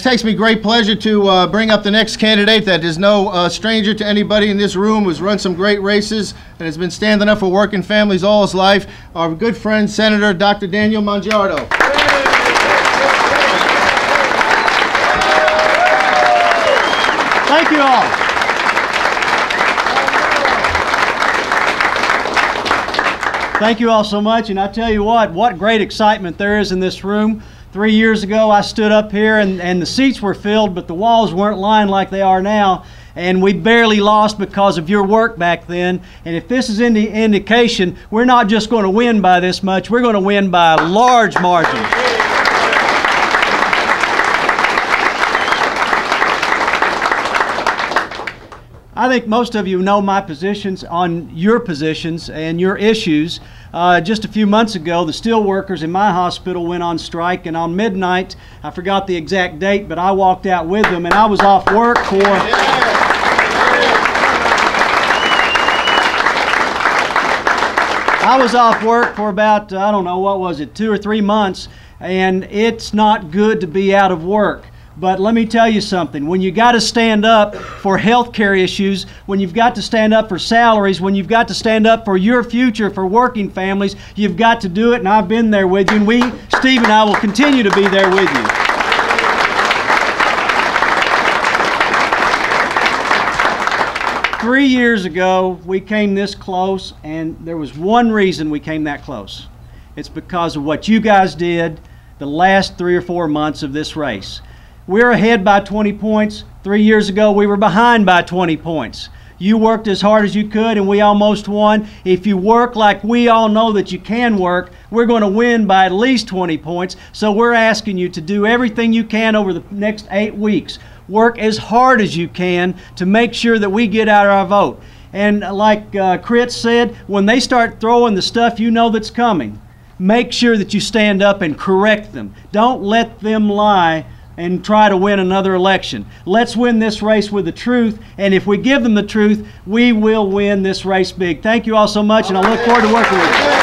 It takes me great pleasure to bring up the next candidate that is no stranger to anybody in this room, who's run some great races and has been standing up for working families all his life. Our good friend, Senator Dr. Daniel Mongiardo. Thank you all. Thank you all so much, and I tell you what great excitement there is in this room. 3 years ago I stood up here and the seats were filled, but the walls weren't lined like they are now, and we barely lost because of your work back then. And if this is any indication, we're not just going to win by this much, we're going to win by a large margin. I think most of you know my positions on your positions and your issues. Just a few months ago, the steel workers in my hospital went on strike, and on midnight, I forgot the exact date, but I walked out with them, and I was off work for... I was off work for about, I don't know, what was it, 2 or 3 months, and it's not good to be out of work. But let me tell you something, when you got to stand up for health care issues, when you've got to stand up for salaries, when you've got to stand up for your future, for working families, you've got to do it, and I've been there with you, and Steve and I will continue to be there with you. Three years ago, we came this close, and there was one reason we came that close. It's because of what you guys did the last 3 or 4 months of this race. We're ahead by 20 points. 3 years ago, we were behind by 20 points. You worked as hard as you could, and we almost won. If you work like we all know that you can work, we're going to win by at least 20 points. So we're asking you to do everything you can over the next 8 weeks. Work as hard as you can to make sure that we get out our vote. And like Crit said, when they start throwing the stuff you know that's coming, make sure that you stand up and correct them. Don't let them lie and try to win another election. Let's win this race with the truth, and if we give them the truth, we will win this race big. Thank you all so much, and I look forward to working with you.